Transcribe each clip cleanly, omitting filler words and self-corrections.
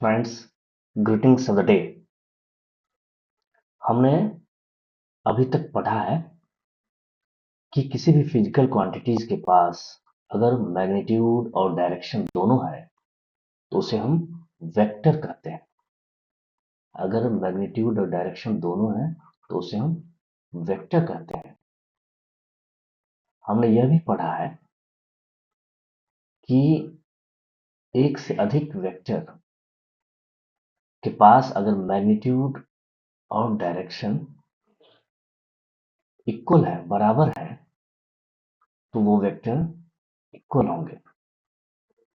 Friends, greetings of the day. हमने अभी तक पढ़ा है कि किसी भी फिजिकल क्वांटिटीज के पास अगर मैग्नीट्यूड और डायरेक्शन दोनों है तो उसे हम वेक्टर कहते हैं। अगर मैग्नीट्यूड और डायरेक्शन दोनों है तो उसे हम वेक्टर कहते हैं। हमने यह भी पढ़ा है कि एक से अधिक वेक्टर के पास अगर मैग्नीट्यूड और डायरेक्शन इक्वल है, बराबर है, तो वो वेक्टर इक्वल होंगे।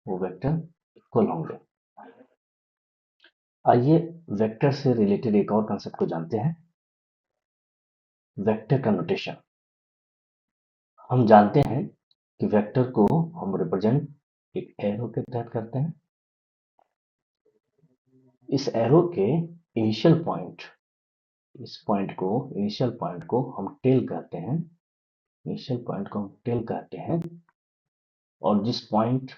वो वेक्टर इक्वल होंगे। आइए वेक्टर से रिलेटेड एक और कंसेप्ट को जानते हैं, वेक्टर का नोटेशन। हम जानते हैं कि वेक्टर को हम रिप्रेजेंट एक एरो के तहत करते हैं। इस एरो के इनिशियल पॉइंट, इनिशियल पॉइंट को हम टेल कहते हैं। इनिशियल पॉइंट को हम टेल कहते हैं और जिस पॉइंट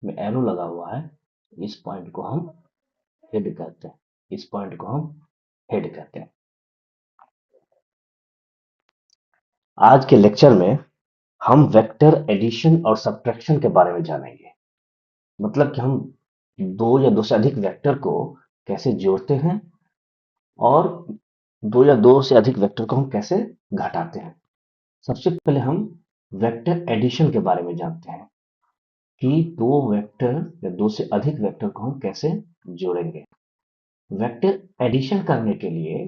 में एरो लगा हुआ है, इस पॉइंट को हम हेड कहते हैं। इस पॉइंट को हम हेड कहते हैं। आज के लेक्चर में हम वेक्टर एडिशन और सब्ट्रैक्शन के बारे में जानेंगे। मतलब कि हम दो या दो से अधिक वेक्टर को कैसे जोड़ते हैं और दो या दो से अधिक वेक्टर को हम कैसे घटाते हैं। सबसे पहले हम वेक्टर एडिशन के बारे में जानते हैं कि दो वेक्टर या दो से अधिक वेक्टर को हम कैसे जोड़ेंगे। वेक्टर एडिशन करने के लिए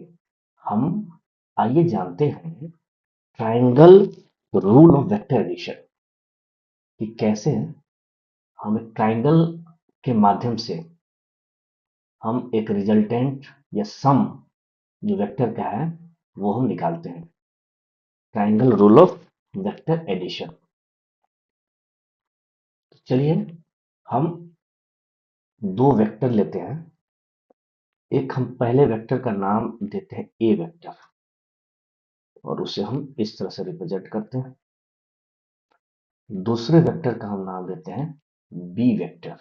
हम आइए जानते हैं triangle rule of vector addition, कि कैसे हम एक ट्रायंगल के माध्यम से हम एक रिजल्टेंट या सम जो वेक्टर का है वो हम निकालते हैं। Triangle rule of vector addition. तो चलिए हम दो वेक्टर लेते हैं। एक हम पहले वेक्टर का नाम देते हैं ए वेक्टर और उसे हम इस तरह से रिप्रेजेंट करते हैं। दूसरे वेक्टर का हम नाम देते हैं बी वेक्टर।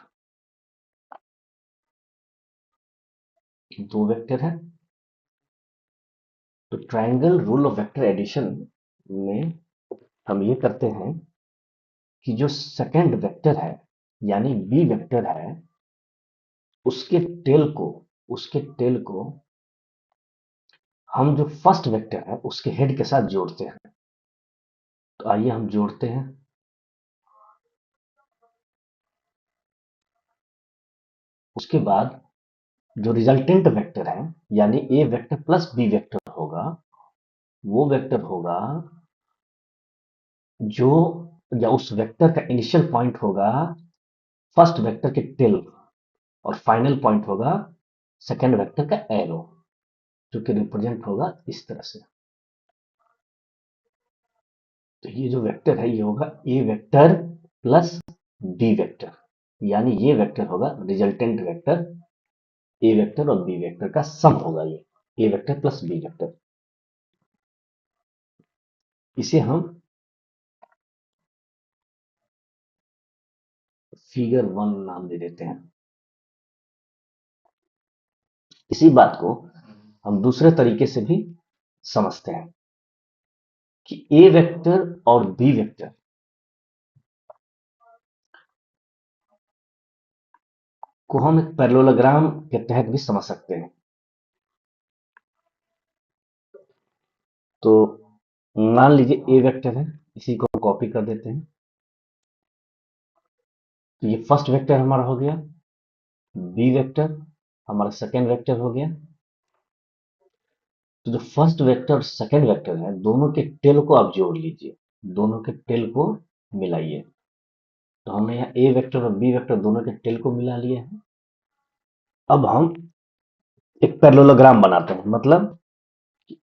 दो वेक्टर है। तो triangle rule of vector addition में हम ये करते हैं कि जो सेकंड वेक्टर है यानी बी वेक्टर है, उसके टेल को हम जो फर्स्ट वेक्टर है उसके हेड के साथ जोड़ते हैं। तो आइए हम जोड़ते हैं। उसके बाद जो रिजल्टेंट वेक्टर है यानी ए वेक्टर प्लस बी वेक्टर होगा, वो वेक्टर होगा जो, या उस वेक्टर का इनिशियल पॉइंट होगा फर्स्ट वेक्टर के टेल और फाइनल पॉइंट होगा सेकंड वेक्टर का एरो, जो कि रिप्रेजेंट होगा इस तरह से। तो ये जो वेक्टर है ये होगा ए वेक्टर प्लस बी वेक्टर, यानी ये वेक्टर होगा रिजल्टेंट वेक्टर। ए वेक्टर और बी वेक्टर का सम होगा ये, ए वेक्टर प्लस बी वेक्टर। इसे हम फिगर 1 नाम दे देते हैं। इसी बात को हम दूसरे तरीके से भी समझते हैं कि ए वेक्टर और बी वेक्टर को हम एक पैरेललोग्राम के तहत भी समझ सकते हैं। तो मान लीजिए ए वेक्टर है, इसी को हम कॉपी कर देते हैं। तो ये फर्स्ट वेक्टर हमारा हो गया, बी वेक्टर हमारा सेकेंड वेक्टर हो गया। तो जो फर्स्ट वेक्टर और सेकेंड वेक्टर है दोनों के टेल को आप जोड़ लीजिए, दोनों के टेल को मिलाइए। तो हमने यहाँ ए वेक्टर और बी वेक्टर दोनों के टेल को मिला लिया है। अब हम एक पैरेललोग्राम बनाते हैं, मतलब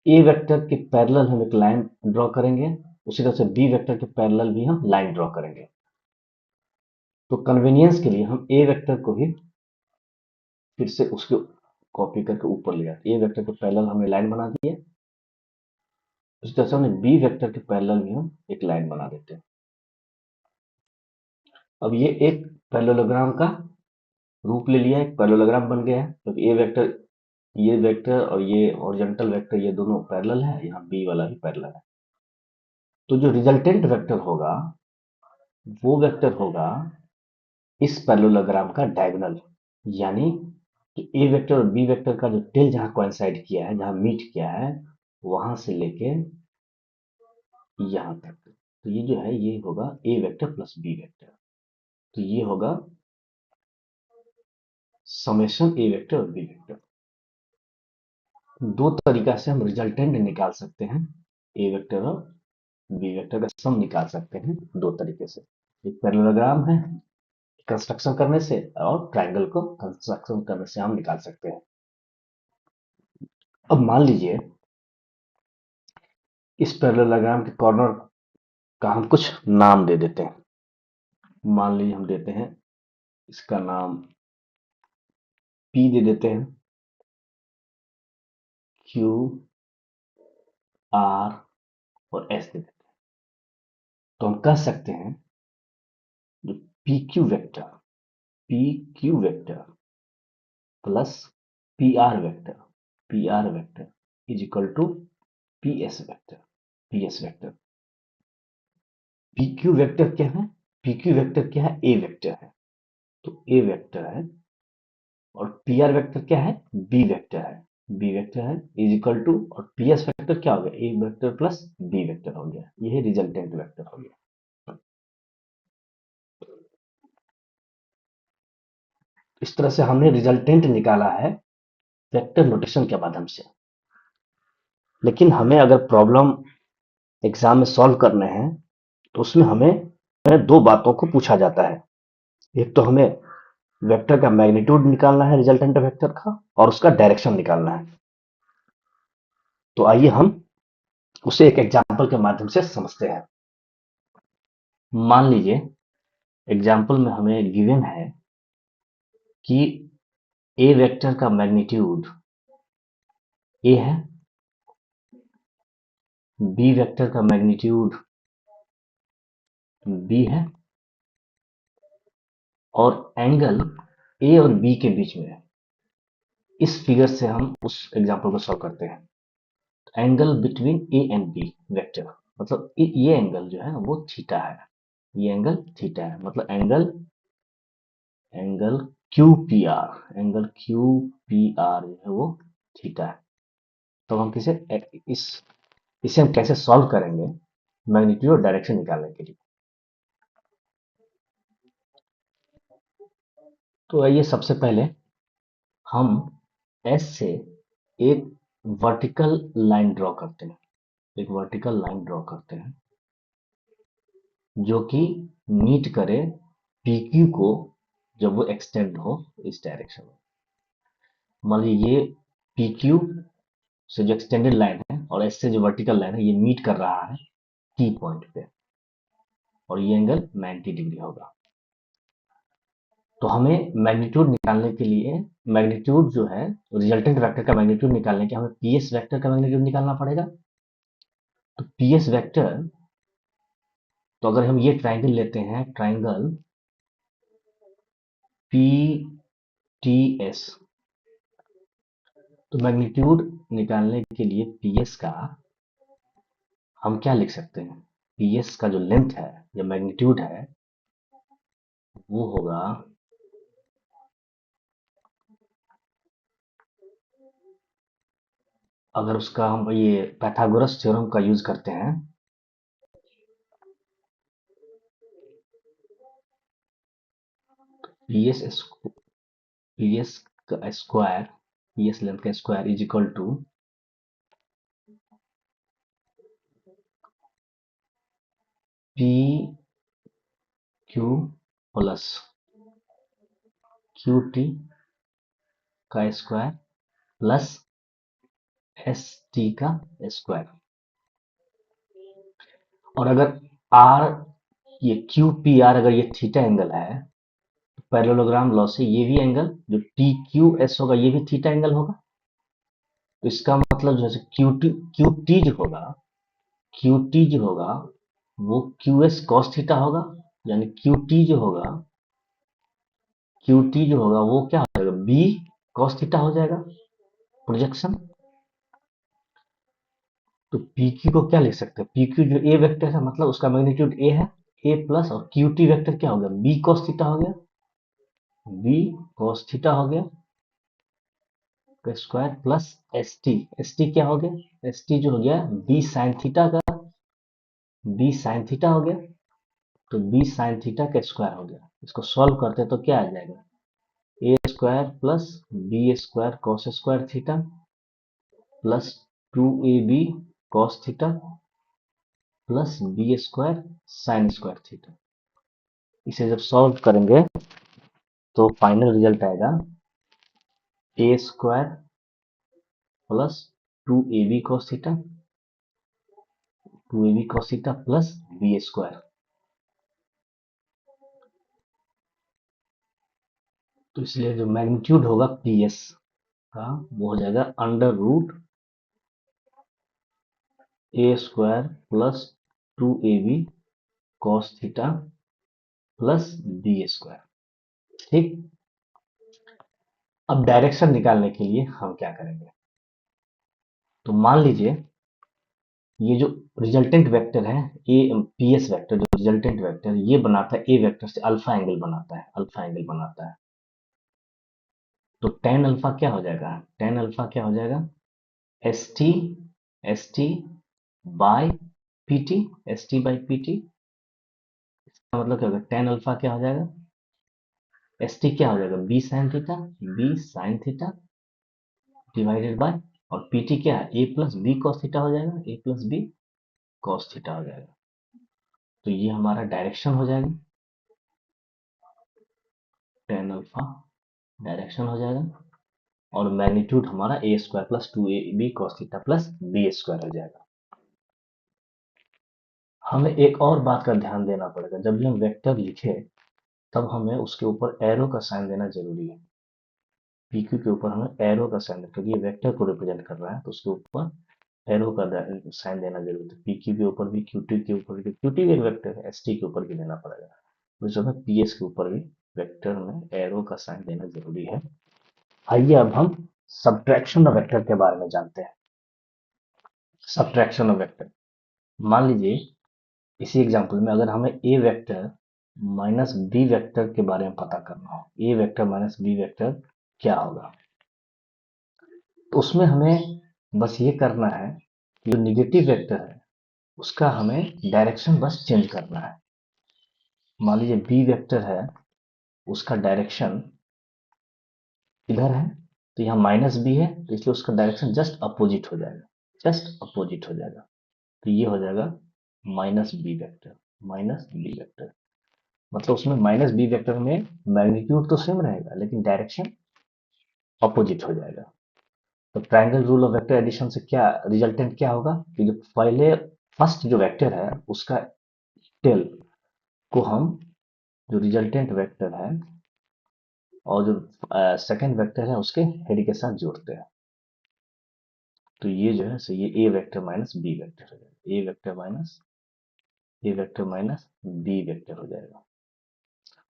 ए वेक्टर के पैरेलल हम एक लाइन ड्रॉ करेंगे, उसी तरह से बी वेक्टर के पैरेलल भी हम लाइन ड्रॉ करेंगे। तो कन्वीनियंस के लिए हम ए वेक्टर को ही फिर से उसके कॉपी करके ऊपर ले जाते हैं। ए वेक्टर के पैरेलल हमने लाइन बना दी है, उसी तरह से हमने बी वेक्टर के पैरेलल भी हम एक लाइन बना देते हैं। अब ये एक पैरेललोग्राम का रूप ले लिया है, एक पैरेललोग्राम बन गया है, तो ये वेक्टर और ये हॉरिजॉन्टल वेक्टर ये दोनों पैरेलल है, यहाँ बी वाला भी पैरेलल है। तो जो रिजल्टेंट वेक्टर होगा वो वेक्टर होगा इस पैरेललोग्राम का डायगोनल, यानी कि ए वेक्टर और बी वेक्टर का जो टेल जहां कोइंसाइड किया है, जहां मीट किया है, वहां से लेके यहां तक। तो ये जो है ये होगा ए वेक्टर प्लस बी वेक्टर। तो ये होगा समेशन ए वेक्टर और बी वेक्टर। दो तरीका से हम रिजल्टेंट निकाल सकते हैं, ए वेक्टर और बी वेक्टर का सम निकाल सकते हैं दो तरीके से। एक पैरेललोग्राम है कंस्ट्रक्शन करने से, और ट्रायंगल को कंस्ट्रक्शन करने से हम निकाल सकते हैं। अब मान लीजिए इस पैरेललोग्राम के कॉर्नर का हम कुछ नाम दे देते हैं। मान लीजिए हम देते हैं इसका नाम पी दे देते हैं, क्यू आर और एस दे देते हैं। तो हम कह सकते हैं जो P Q vector plus P R vector is equal to P S vector. P Q vector क्या है? पी क्यू वेक्टर क्या है? ए वेक्टर है, तो ए वेक्टर है। और पी आर वेक्टर क्या है? बी वेक्टर है, बी वेक्टर है इज इक्वल टू, और पी एस वेक्टर क्या हो गया? ए वेक्टर प्लस बी वेक्टर हो गया। यही रिजल्टेंट वेक्टर हो गया। इस तरह से हमने रिजल्टेंट निकाला है वेक्टर नोटेशन के माध्यम से। लेकिन हमें अगर प्रॉब्लम एग्जाम में सॉल्व करने हैं तो उसमें हमें दो बातों को पूछा जाता है। एक तो हमें वेक्टर का मैग्नीट्यूड निकालना है रिजल्टेंट वेक्टर का, और उसका डायरेक्शन निकालना है। तो आइए हम उसे एक एग्जाम्पल के माध्यम से समझते हैं। मान लीजिए एग्जाम्पल में हमें गिवन है कि ए वेक्टर का मैग्नीट्यूड ए है, बी वेक्टर का मैग्नीट्यूड बी है, और एंगल ए और बी के बीच में है। इस फिगर से हम उस एग्जाम्पल को सॉल्व करते हैं। Angle between A and B vector, मतलब ये एंगल जो है वो थीटा है, ये एंगल थीटा है, मतलब angle angle angle Q P R जो है वो थीटा है। तो हम इस इसे हम कैसे सॉल्व करेंगे मैग्नीट्यूड और डायरेक्शन निकालने के लिए। तो आइए सबसे पहले हम एस से एक वर्टिकल लाइन ड्रॉ करते हैं, एक वर्टिकल लाइन ड्रॉ करते हैं जो कि मीट करे PQ को, जब वो एक्सटेंड हो इस डायरेक्शन में। मान लीजिए ये PQ से जो एक्सटेंडेड लाइन है और एस से जो वर्टिकल लाइन है ये मीट कर रहा है T पॉइंट पे, और ये एंगल 90 डिग्री होगा। तो हमें मैग्नीट्यूड निकालने के लिए, मैग्नीट्यूड जो है रिजल्टेंट वेक्टर का मैग्नीट्यूड निकालने के हमें पीएस वेक्टर का मैग्नीट्यूड निकालना पड़ेगा। तो पीएस वेक्टर, तो अगर हम ये ट्राइंगल लेते हैं, ट्राइंगल पी टी एस, तो मैग्नीट्यूड निकालने के लिए पीएस का हम क्या लिख सकते हैं? पीएस का जो लेंथ है या मैग्नीट्यूड है वो होगा, अगर उसका हम ये पाइथागोरस थ्योरम का यूज करते हैं, पीएस पीएस का स्क्वायर, पीएस लेंथ का square is equal to P Q plus Q T का स्क्वायर प्लस एस टी का स्क्वायर। और अगर आर, ये क्यू पी आर अगर ये थीटा एंगल है, तो पैरेललोग्राम लॉ से ये भी एंगल जो टी क्यू एस होगा ये भी थीटा एंगल होगा। तो इसका मतलब जो है क्यू टी जो होगा, क्यू टी जो होगा वो क्यू एस कॉस थीटा होगा, यानी क्यू टी जो होगा क्यू टी जो होगा वो क्या हो जाएगा, बी कॉस थीटा हो जाएगा प्रोजेक्शन। तो पी क्यू को क्या लिख सकते हैं, पी क्यू जो ए वेक्टर है मतलब उसका मैग्नीट्यूड ए है, ए प्लस और क्यू टी वेक्टर क्या हो गया, बी कॉस थीटा हो गया, बी कॉस थीटा हो गया का स्क्वायर प्लस एस टी क्या हो गया, एस टी जो हो गया बी साइन थीटा का, बी साइन थीटा हो गया, तो बी साइन थीटा का स्क्वायर हो गया। इसको सॉल्व करते हैं तो क्या आ जाएगा, A square plus B square cos square theta plus two A B cos theta plus B square sine square theta. इसे जब सॉल्व करेंगे तो फाइनल रिजल्ट आएगा A square plus two A B cos theta, two A B cos theta plus B square. तो इसलिए जो magnitude होगा P S का वो हो जाएगा under root A square plus two A B cos theta plus B square. ठीक। अब डायरेक्शन निकालने के लिए हम क्या करेंगे, तो मान लीजिए ये जो रिजल्टेंट वेक्टर है ए पी एस वेक्टर, जो रिजल्टेंट वेक्टर ये बनाता है ए वेक्टर से अल्फा एंगल बनाता है, अल्फा एंगल बनाता है। तो टेन अल्फा क्या हो जाएगा, टेन अल्फा क्या हो जाएगा, S T, S T by P T, S T by P T. इसका मतलब क्या होगा, टेन अल्फा क्या हो जाएगा, एस टी क्या हो जाएगा, B sine theta, B sine theta divided by, और पी टी क्या है, A plus B cos theta हो जाएगा, A plus B cos theta हो जाएगा। तो ये हमारा डायरेक्शन हो जाएगा, टेन अल्फा डायरेक्शन हो जाएगा, और मैग्नीट्यूड हमारा A square plus two A B cos theta plus B square हो जाएगा। हमें एक और बात का ध्यान देना पड़ेगा, जब भी हम वेक्टर लिखे तब हमें उसके ऊपर एरो का साइन देना जरूरी है। पी क्यू के ऊपर हमें एरो का साइन देना, क्योंकि ये वेक्टर को रिप्रेजेंट कर रहा है तो उसके ऊपर एरो का साइन देना जरूरी है। पी क्यू के ऊपर भी, क्यू टी के ऊपर भी, क्यू टी भी एक वेक्टर है, एस टी के ऊपर भी देना पड़ेगा। तो इस समय पी एस के ऊपर भी वेक्टर में एरो का साइन देना जरूरी है। आइए अब हम सब्ट्रैक्शन ऑफ वेक्टर के बारे में जानते हैं। सब्ट्रैक्शन ऑफ वेक्टर, मान लीजिए इसी एग्जांपल में अगर हमें ए वेक्टर माइनस बी वेक्टर के बारे में पता करना हो, ए वेक्टर माइनस बी वेक्टर क्या होगा, तो उसमें हमें बस ये करना है कि जो निगेटिव वेक्टर है उसका हमें डायरेक्शन बस चेंज करना है। मान लीजिए बी वेक्टर है, उसका डायरेक्शन इधर है, तो यहाँ माइनस बी है तो इसलिए उसका डायरेक्शन जस्ट अपोजिट हो जाएगा, जस्ट अपोजिट हो जाएगा। तो ये हो जाएगा minus B vector, minus B vector. मतलब उसमें माइनस बी वेक्टर में मैग्नीट्यूड तो सेम रहेगा लेकिन डायरेक्शन अपोजिट हो जाएगा। तो triangle rule of vector addition से क्या रिजल्टेंट क्या होगा कि जो पहले फर्स्ट जो वेक्टर है उसका टेल को हम जो रिजल्टेंट वेक्टर है और जो सेकंड वेक्टर है उसके हेड के साथ जोड़ते हैं। तो ये जो है सो ये ए वेक्टर माइनस बी वेक्टर हो जाएगा, ए वेक्टर माइनस ए वेक्टर माइनस बी वेक्टर हो जाएगा।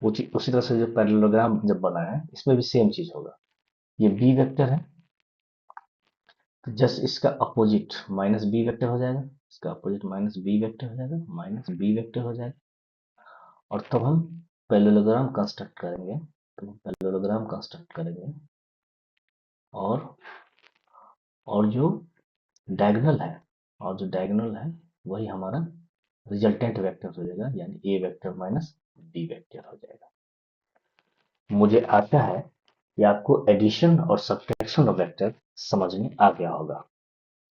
उसी तरह से जो पैरेललोग्राम जब बना है इसमें भी सेम चीज होगा। ये बी वेक्टर है तो जस्ट इसका अपोजिट माइनस बी वेक्टर हो जाएगा, इसका अपोजिट माइनस बी वेक्टर हो जाएगा, माइनस बी वेक्टर हो जाएगा। और तब हम पैरेललोग्राम कंस्ट्रक्ट करेंगे, तो हम पैरेललोग्राम कंस्ट्रक्ट करेंगे और जो डायगोनल है, और जो डायगोनल है वही हमारा रिजल्टेंट वेक्टर हो जाएगा, यानी ए वेक्टर माइनस बी वेक्टर हो जाएगा। मुझे आशा है कि आपको एडिशन और सब्ट्रैक्शन ऑफ वेक्टर समझ में आ गया होगा।